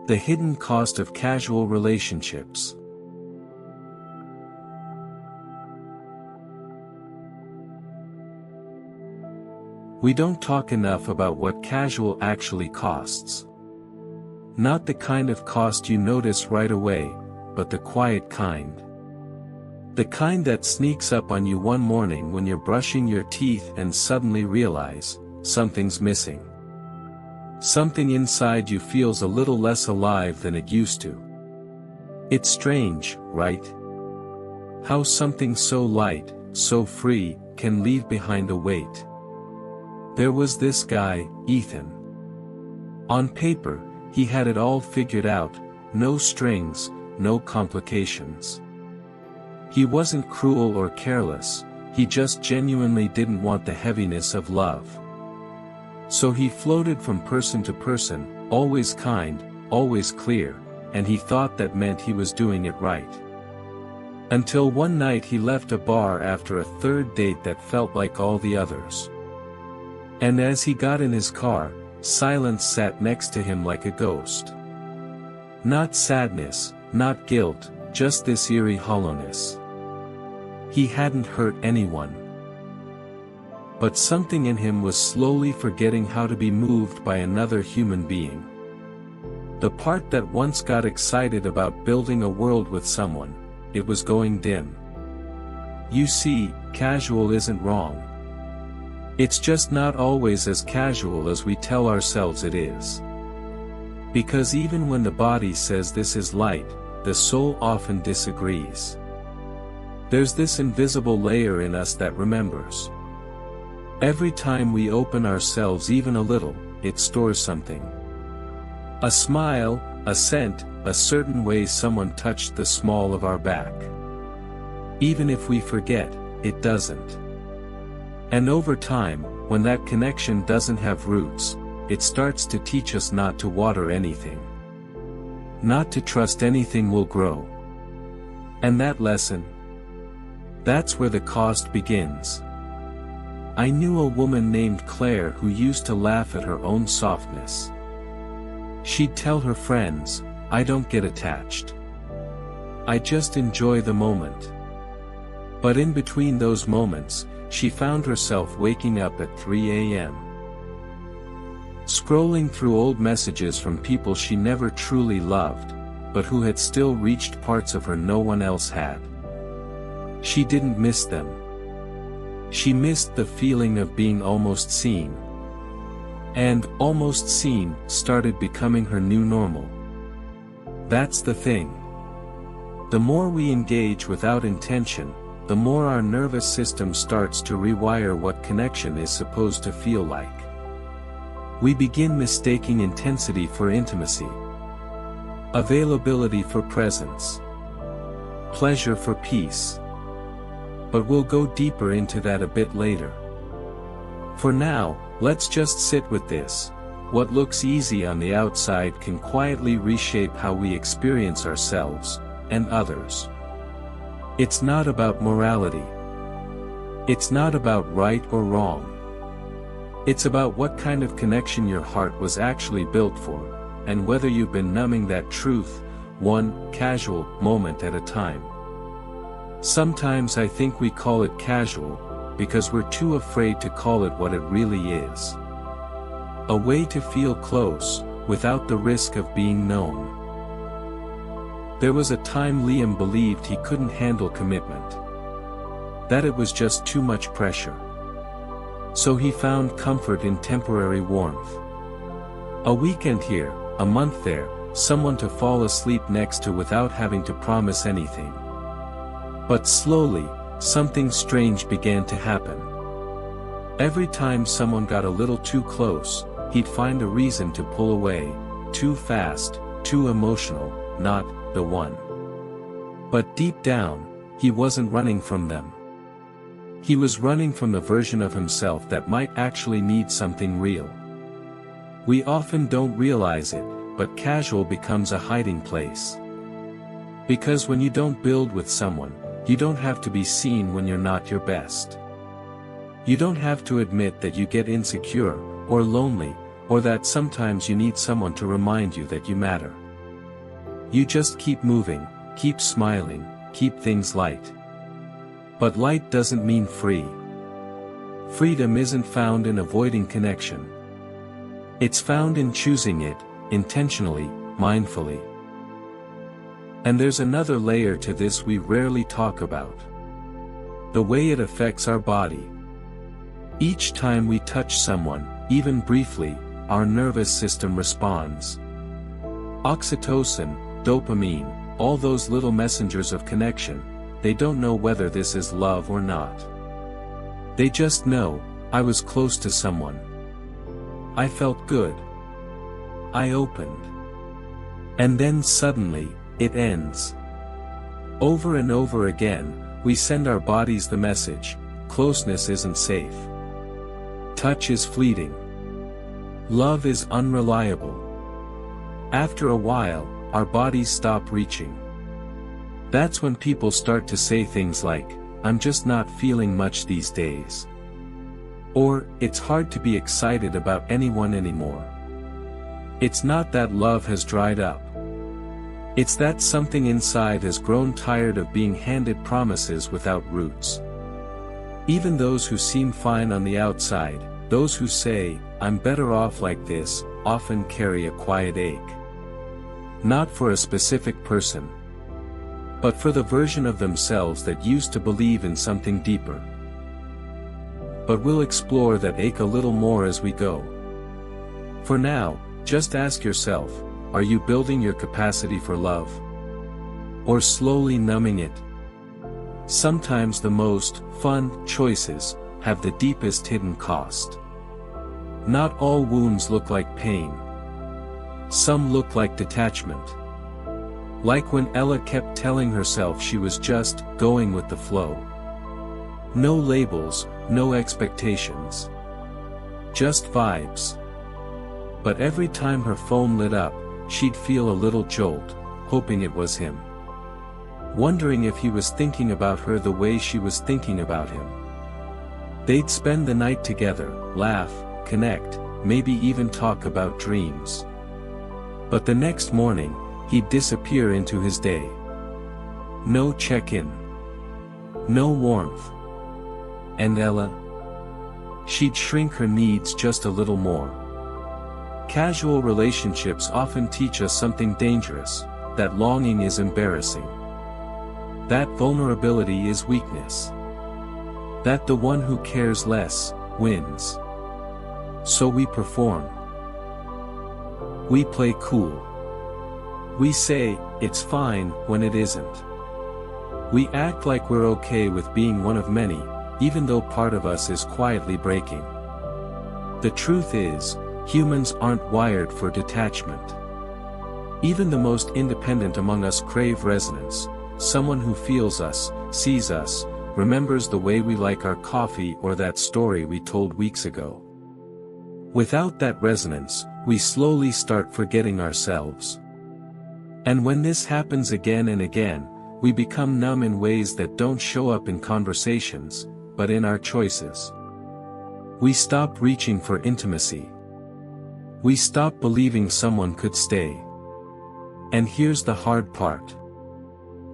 The hidden cost of casual relationships. We don't talk enough about what casual actually costs. Not the kind of cost you notice right away, but the quiet kind. The kind that sneaks up on you one morning when you're brushing your teeth and suddenly realize, something's missing. Something inside you feels a little less alive than it used to. It's strange, right? How something so light, so free, can leave behind a weight. There was this guy, Ethan. On paper, he had it all figured out, no strings, no complications. He wasn't cruel or careless, he just genuinely didn't want the heaviness of love. So he floated from person to person, always kind, always clear, and he thought that meant he was doing it right. Until one night he left a bar after a third date that felt like all the others. And as he got in his car, silence sat next to him like a ghost. Not sadness, not guilt, just this eerie hollowness. He hadn't hurt anyone. But something in him was slowly forgetting how to be moved by another human being. The part that once got excited about building a world with someone, it was going dim. You see, casual isn't wrong. It's just not always as casual as we tell ourselves it is. Because even when the body says this is light, the soul often disagrees. There's this invisible layer in us that remembers. Every time we open ourselves even a little, it stores something. A smile, a scent, a certain way someone touched the small of our back. Even if we forget, it doesn't. And over time, when that connection doesn't have roots, it starts to teach us not to water anything. Not to trust anything will grow. And that lesson? That's where the cost begins. I knew a woman named Claire who used to laugh at her own softness. She'd tell her friends, I don't get attached. I just enjoy the moment. But in between those moments, she found herself waking up at 3 a.m. scrolling through old messages from people she never truly loved, but who had still reached parts of her no one else had. She didn't miss them. She missed the feeling of being almost seen. And, almost seen, started becoming her new normal. That's the thing. The more we engage without intention, the more our nervous system starts to rewire what connection is supposed to feel like. We begin mistaking intensity for intimacy, availability for presence, pleasure for peace. But we'll go deeper into that a bit later. For now, let's just sit with this. What looks easy on the outside can quietly reshape how we experience ourselves, and others. It's not about morality. It's not about right or wrong. It's about what kind of connection your heart was actually built for, and whether you've been numbing that truth, one casual moment at a time. Sometimes I think we call it casual, because we're too afraid to call it what it really is. A way to feel close, without the risk of being known. There was a time Liam believed he couldn't handle commitment. That it was just too much pressure. So he found comfort in temporary warmth. A weekend here, a month there, someone to fall asleep next to without having to promise anything. But slowly, something strange began to happen. Every time someone got a little too close, he'd find a reason to pull away, too fast, too emotional, not the one. But deep down, he wasn't running from them. He was running from the version of himself that might actually need something real. We often don't realize it, but casual becomes a hiding place. Because when you don't build with someone, you don't have to be seen when you're not your best. You don't have to admit that you get insecure, or lonely, or that sometimes you need someone to remind you that you matter. You just keep moving, keep smiling, keep things light. But light doesn't mean free. Freedom isn't found in avoiding connection. It's found in choosing it, intentionally, mindfully. And there's another layer to this we rarely talk about. The way it affects our body. Each time we touch someone, even briefly, our nervous system responds. Oxytocin, dopamine, all those little messengers of connection, they don't know whether this is love or not. They just know, I was close to someone. I felt good. I opened. And then suddenly, it ends. Over and over again, we send our bodies the message, closeness isn't safe. Touch is fleeting. Love is unreliable. After a while, our bodies stop reaching. That's when people start to say things like, I'm just not feeling much these days. Or, it's hard to be excited about anyone anymore. It's not that love has dried up. It's that something inside has grown tired of being handed promises without roots. Even those who seem fine on the outside, those who say, I'm better off like this, often carry a quiet ache. Not for a specific person, but for the version of themselves that used to believe in something deeper. But we'll explore that ache a little more as we go. For now, just ask yourself, are you building your capacity for love? Or slowly numbing it? Sometimes the most fun choices have the deepest hidden cost. Not all wounds look like pain. Some look like detachment. Like when Ella kept telling herself she was just going with the flow. No labels, no expectations. Just vibes. But every time her phone lit up, she'd feel a little jolt, hoping it was him. Wondering if he was thinking about her the way she was thinking about him. They'd spend the night together, laugh, connect, maybe even talk about dreams. But the next morning, he'd disappear into his day. No check-in. No warmth. And Ella? She'd shrink her needs just a little more. Casual relationships often teach us something dangerous, that longing is embarrassing. That vulnerability is weakness. That the one who cares less, wins. So we perform. We play cool. We say, it's fine, when it isn't. We act like we're okay with being one of many, even though part of us is quietly breaking. The truth is, humans aren't wired for detachment. Even the most independent among us crave resonance, someone who feels us, sees us, remembers the way we like our coffee or that story we told weeks ago. Without that resonance, we slowly start forgetting ourselves. And when this happens again and again, we become numb in ways that don't show up in conversations, but in our choices. We stop reaching for intimacy. We stop believing someone could stay. And here's the hard part.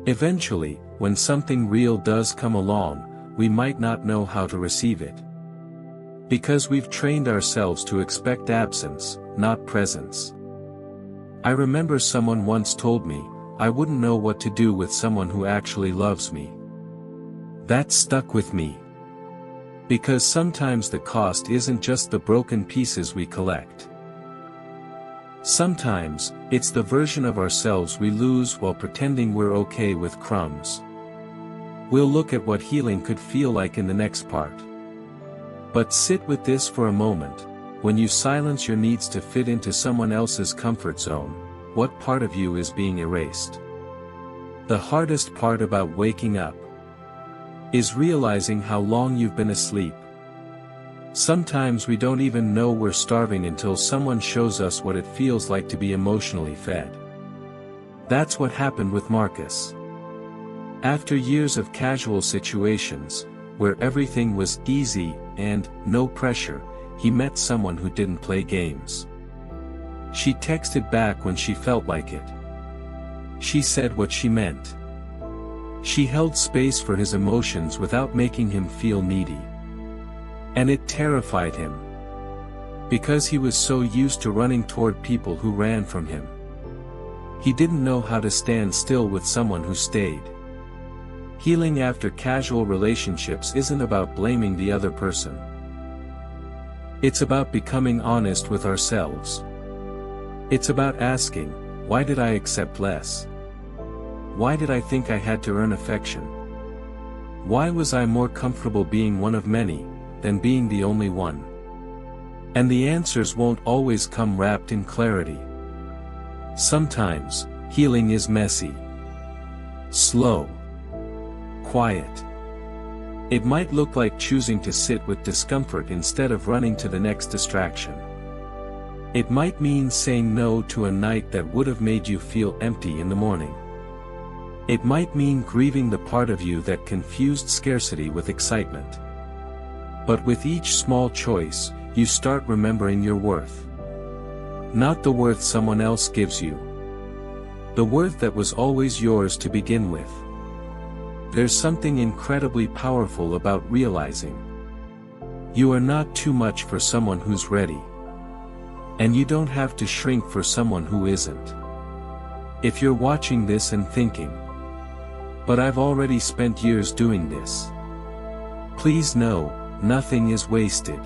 Eventually, when something real does come along, we might not know how to receive it. Because we've trained ourselves to expect absence, not presence. I remember someone once told me, I wouldn't know what to do with someone who actually loves me. That stuck with me. Because sometimes the cost isn't just the broken pieces we collect. Sometimes, it's the version of ourselves we lose while pretending we're okay with crumbs. We'll look at what healing could feel like in the next part. But sit with this for a moment. When you silence your needs to fit into someone else's comfort zone, what part of you is being erased? The hardest part about waking up is realizing how long you've been asleep. Sometimes we don't even know we're starving until someone shows us what it feels like to be emotionally fed. That's what happened with Marcus. After years of casual situations, where everything was easy and no pressure, he met someone who didn't play games. She texted back when she felt like it. she said what she meant. She held space for his emotions without making him feel needy. And it terrified him. Because he was so used to running toward people who ran from him. He didn't know how to stand still with someone who stayed. Healing after casual relationships isn't about blaming the other person. It's about becoming honest with ourselves. It's about asking, why did I accept less? Why did I think I had to earn affection? Why was I more comfortable being one of many, than being the only one? And the answers won't always come wrapped in clarity. Sometimes, healing is messy. Slow. Quiet. It might look like choosing to sit with discomfort instead of running to the next distraction. It might mean saying no to a night that would have made you feel empty in the morning. It might mean grieving the part of you that confused scarcity with excitement. But with each small choice, you start remembering your worth. Not the worth someone else gives you. The worth that was always yours to begin with. There's something incredibly powerful about realizing you are not too much for someone who's ready. And you don't have to shrink for someone who isn't. If you're watching this and thinking, but I've already spent years doing this, please know, nothing is wasted.